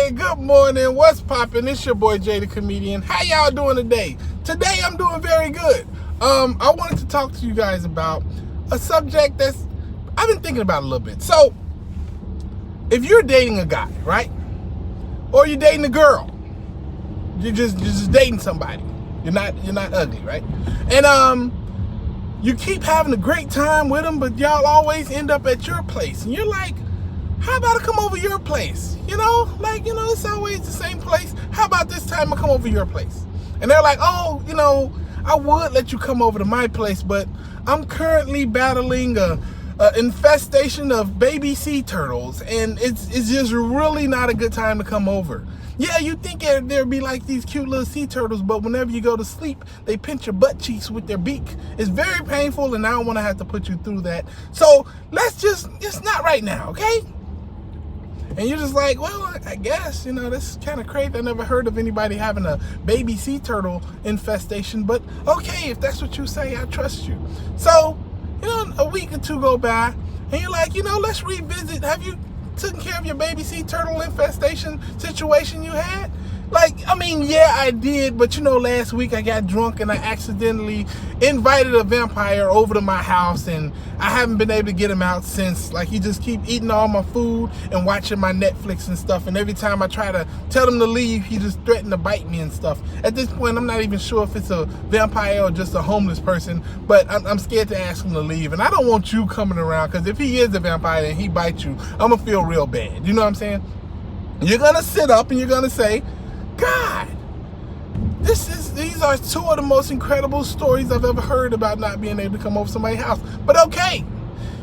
Hey, good morning. What's poppin'? It's your boy Jay the Comedian. How y'all doing today? Today I'm doing very good. I wanted to talk to you guys about a subject I've been thinking about a little bit. So, if you're dating a guy, right? Or you're dating a girl. You're just dating somebody. You're not ugly, right? And you keep having a great time with them, but y'all always end up at your place. And you're like, how about I come over your place? It's always the same place. How about this time I come over your place? And they're like, oh, I would let you come over to my place, but I'm currently battling a infestation of baby sea turtles, and it's just really not a good time to come over. Yeah, you think there'd be like these cute little sea turtles, but whenever you go to sleep, they pinch your butt cheeks with their beak. It's very painful, and I don't want to have to put you through that. So let's just not right now, okay? And you're just like, well, I guess, that's kind of crazy. I never heard of anybody having a baby sea turtle infestation, but okay, if that's what you say, I trust you. So, a week or two go by, and you're like, let's revisit. Have you taken care of your baby sea turtle infestation situation you had? Yeah, I did, but last week I got drunk and I accidentally invited a vampire over to my house, and I haven't been able to get him out since. He just keep eating all my food and watching my Netflix and stuff, and every time I try to tell him to leave, he just threatened to bite me and stuff. At this point, I'm not even sure if it's a vampire or just a homeless person, but I'm scared to ask him to leave, and I don't want you coming around, because if he is a vampire and he bites you, I'm gonna feel real bad. You know what I'm saying? You're gonna sit up and you're gonna say, God, these are two of the most incredible stories I've ever heard about not being able to come over somebody's house. But okay,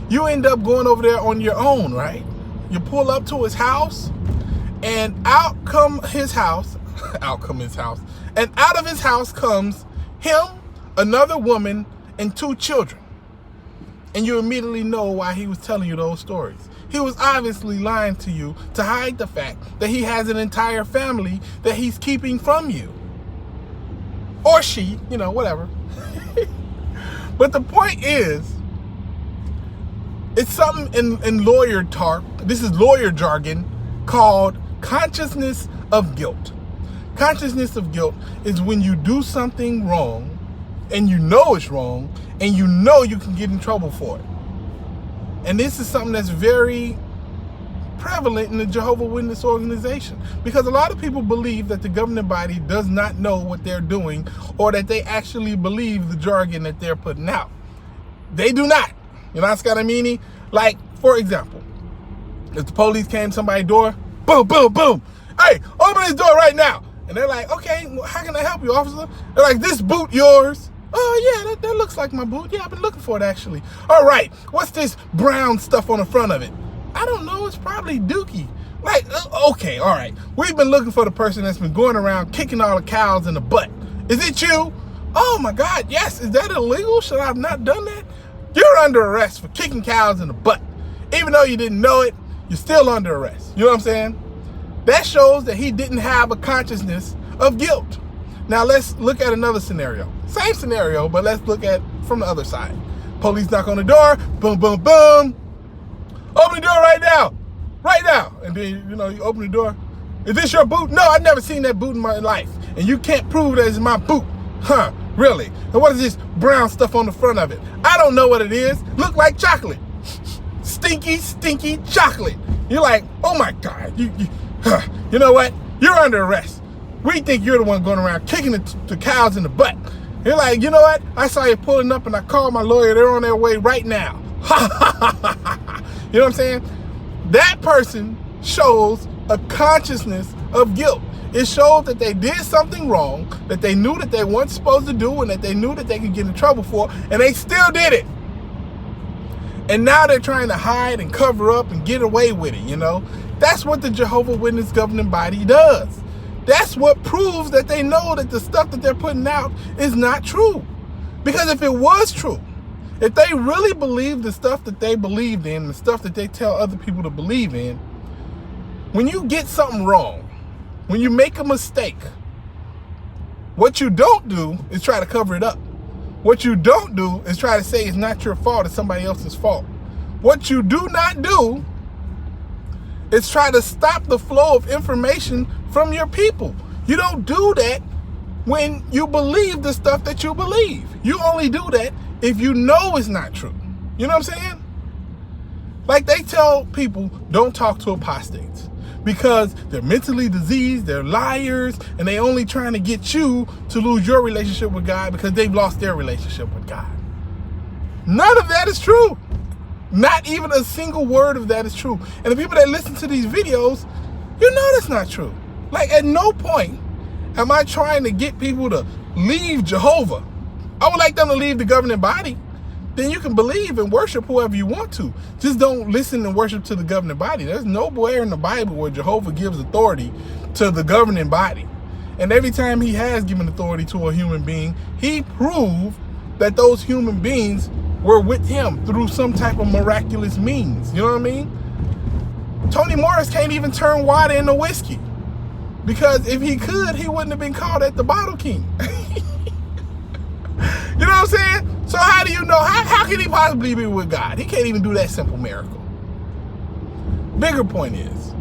you end up going over there on your own, right? You pull up to his house, and out come his house, and out of his house comes him, another woman, and two children. And you immediately know why he was telling you those stories. He was obviously lying to you to hide the fact that he has an entire family that he's keeping from you. Or she, whatever. But the point is, it's something in lawyer talk, this is lawyer jargon, called consciousness of guilt. Consciousness of guilt is when you do something wrong, and you know it's wrong, and you know you can get in trouble for it. And this is something that's very prevalent in the Jehovah Witness organization, because a lot of people believe that the governing body does not know what they're doing, or that they actually believe the jargon that they're putting out. They do not. That's what I mean? For example, if the police came to somebody's door, boom, boom, boom. Hey, open this door right now. And they're like, okay, well, how can I help you, officer? They're like, this boot yours? Oh, yeah, that looks like my boot. Yeah, I've been looking for it, actually. All right, what's this brown stuff on the front of it? I don't know. It's probably Dookie. Okay, all right. We've been looking for the person that's been going around kicking all the cows in the butt. Is it you? Oh, my God, yes. Is that illegal? Should I have not done that? You're under arrest for kicking cows in the butt. Even though you didn't know it, you're still under arrest. You know what I'm saying? That shows that he didn't have a consciousness of guilt. Now, let's look at another scenario. Same scenario, but let's look at from the other side. Police knock on the door. Boom, boom, boom. Open the door right now. Right now. And then, you open the door. Is this your boot? No, I've never seen that boot in my life. And you can't prove that it's my boot. Huh, really? And what is this brown stuff on the front of it? I don't know what it is. Look like chocolate. Stinky, stinky chocolate. You're like, oh my God. You know what? You're under arrest. We think you're the one going around kicking the cows in the butt. You're like, you know what? I saw you pulling up and I called my lawyer. They're on their way right now. You know what I'm saying? That person shows a consciousness of guilt. It shows that they did something wrong, that they knew that they weren't supposed to do, and that they knew that they could get in trouble for, and they still did it. And now they're trying to hide and cover up and get away with it, That's what the Jehovah Witness governing body does. That's what proves that they know that the stuff that they're putting out is not true. Because if it was true, if they really believed the stuff that they believed in, the stuff that they tell other people to believe in, when you get something wrong, when you make a mistake, what you don't do is try to cover it up. What you don't do is try to say it's not your fault, it's somebody else's fault. What you do not do is try to stop the flow of information from your people. You don't do that when you believe the stuff that you believe. You only do that if you know it's not true. You know what I'm saying? Like they tell people, don't talk to apostates because they're mentally diseased, they're liars, and they only trying to get you to lose your relationship with God because they've lost their relationship with God. None of that is true. Not even a single word of that is true. And the people that listen to these videos, you know that's not true. Like at no point am I trying to get people to leave Jehovah. I would like them to leave the governing body. Then you can believe and worship whoever you want to. Just don't listen and worship to the governing body. There's nowhere in the Bible where Jehovah gives authority to the governing body. And every time he has given authority to a human being, he proved that those human beings were with him through some type of miraculous means. You know what I mean? Tony Morris can't even turn water into whiskey. Because if he could, he wouldn't have been called at the Bottle King. You know what I'm saying? So how do you know? How can he possibly be with God? He can't even do that simple miracle. Bigger point is,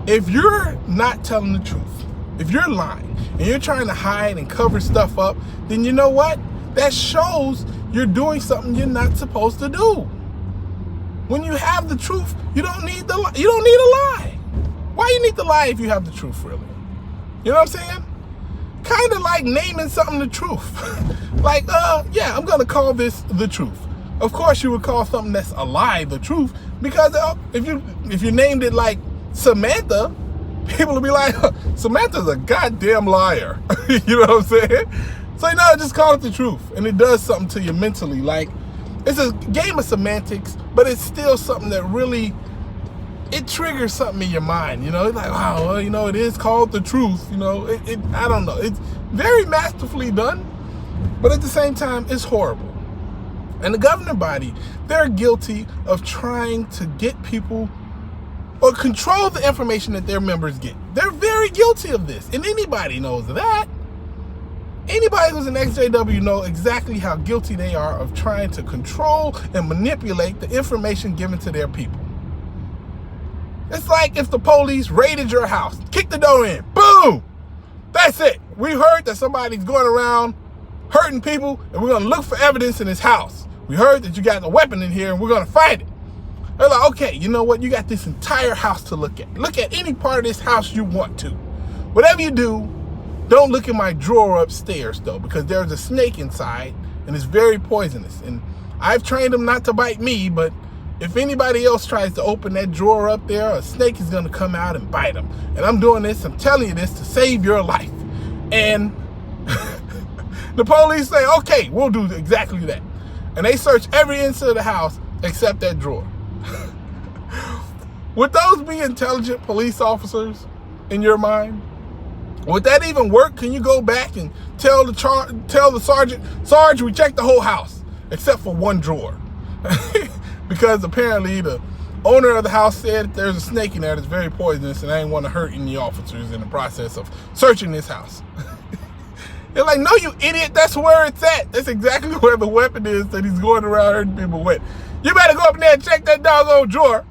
if you're not telling the truth, if you're lying and you're trying to hide and cover stuff up, then you know what? That shows you're doing something you're not supposed to do. When you have the truth, you don't need a lie. Why you need to lie if you have the truth, really? You know what I'm saying? Kind of like naming something the truth. Like, yeah, I'm going to call this the truth. Of course, you would call something that's a lie the truth, because if you named it like Samantha, people will be like, Samantha's a goddamn liar. You know what I'm saying? So, just call it the truth. And it does something to you mentally. Like, it's a game of semantics, but it's still something that really, it triggers something in your mind. It's like, wow, well, it is called the truth. I don't know. It's very masterfully done, but at the same time, it's horrible. And the governing body, they're guilty of trying to get people or control the information that their members get. They're very guilty of this, and anybody knows that. Anybody who's an XJW know exactly how guilty they are of trying to control and manipulate the information given to their people. It's like if the police raided your house, kicked the door in, boom! That's it. We heard that somebody's going around hurting people, and we're going to look for evidence in his house. We heard that you got a weapon in here, and we're going to find it. They're like, okay, you know what? You got this entire house to look at. Look at any part of this house you want to. Whatever you do, don't look in my drawer upstairs, though, because there's a snake inside, and it's very poisonous. And I've trained them not to bite me, but if anybody else tries to open that drawer up there, a snake is going to come out and bite them. And I'm doing this, I'm telling you this to save your life. And the police say, okay, we'll do exactly that. And they search every inch of the house except that drawer. Would those be intelligent police officers in your mind? Would that even work? Can you go back and tell the sergeant, Sarge, we checked the whole house except for one drawer? Because apparently the owner of the house said there's a snake in there that's very poisonous, and I didn't want to hurt any officers in the process of searching this house. They're like, no, you idiot, that's where it's at. That's exactly where the weapon is that he's going around hurting people with. You better go up in there and check that doggone drawer.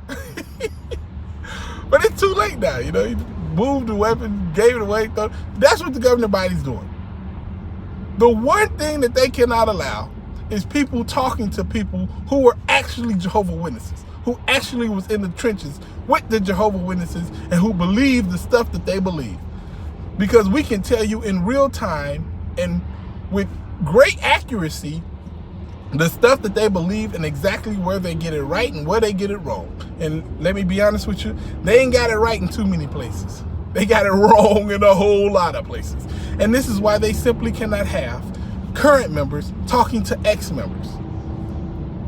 But it's too late now, He moved the weapon, gave it away. That's what the governing body's doing. The one thing that they cannot allow is people talking to people who were actually Jehovah's Witnesses, who actually was in the trenches with the Jehovah's Witnesses and who believe the stuff that they believe. Because we can tell you in real time and with great accuracy the stuff that they believe and exactly where they get it right and where they get it wrong. And let me be honest with you, they ain't got it right in too many places. They got it wrong in a whole lot of places. And this is why they simply cannot have current members talking to ex-members.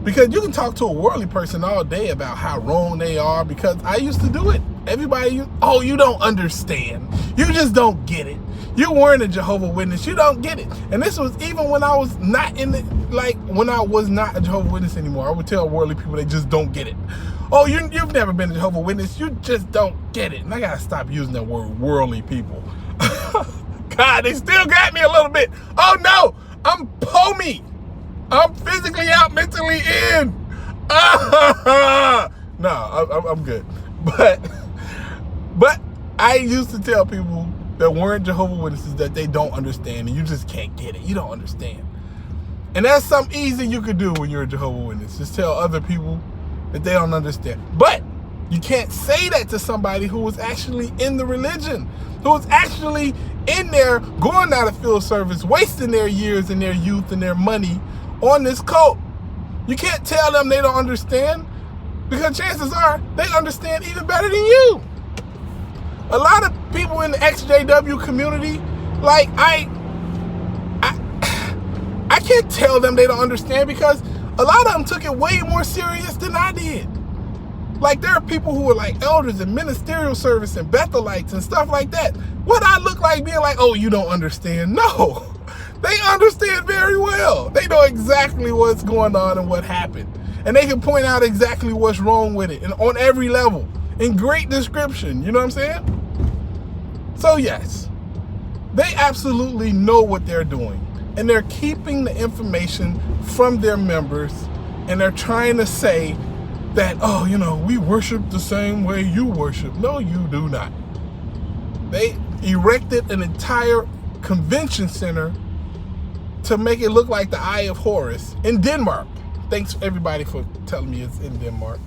Because you can talk to a worldly person all day about how wrong they are, because I used to do it. Everybody, you don't understand. You just don't get it. You weren't a Jehovah's Witness. You don't get it. And this was even when I was not when I was not a Jehovah's Witness anymore. I would tell worldly people they just don't get it. Oh, you've never been a Jehovah's Witness. You just don't get it. And I got to stop using that word worldly people. God, they still got me a little bit. Oh, no. I'm POMI. I'm physically out, mentally in. No, I'm good. But but I used to tell people that weren't Jehovah's Witnesses that they don't understand, and you just can't get it. You don't understand. And that's something easy you could do when you're a Jehovah's Witness. Just tell other people that they don't understand. But you can't say that to somebody who was actually in the religion, who was actually in there going out of field service, wasting their years and their youth and their money on this cult. You can't tell them they don't understand, because chances are they understand even better than you. A lot of people in the XJW community, like I can't tell them they don't understand, because a lot of them took it way more serious than I did. Like, there are people who are like elders in ministerial service and Bethelites and stuff like that. What I look like being like, oh, you don't understand? No, they understand very well. They know exactly what's going on and what happened. And they can point out exactly what's wrong with it, and on every level, in great description. You know what I'm saying? So yes, they absolutely know what they're doing. And they're keeping the information from their members, and they're trying to say that, oh, you know, we worship the same way you worship. No, you do not. They erected an entire convention center to make it look like the Eye of Horus in Denmark. Thanks everybody for telling me it's in Denmark.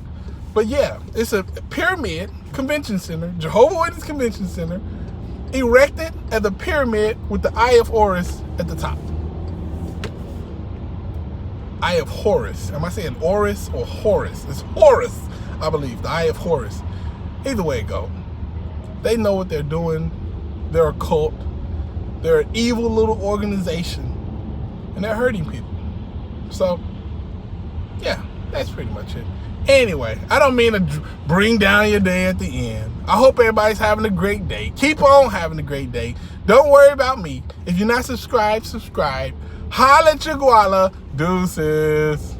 But yeah, it's a pyramid convention center, Jehovah's Witness convention center, erected as a pyramid with the Eye of Horus at the top. Eye of Horus. Am I saying Horus or Horus? It's Horus, I believe. The Eye of Horus. Either way it go. They know what they're doing. They're a cult. They're an evil little organization. And they're hurting people. So, yeah, that's pretty much it. Anyway, I don't mean to bring down your day at the end. I hope everybody's having a great day. Keep on having a great day. Don't worry about me. If you're not subscribed, subscribe. Holla at your guala. Deuces.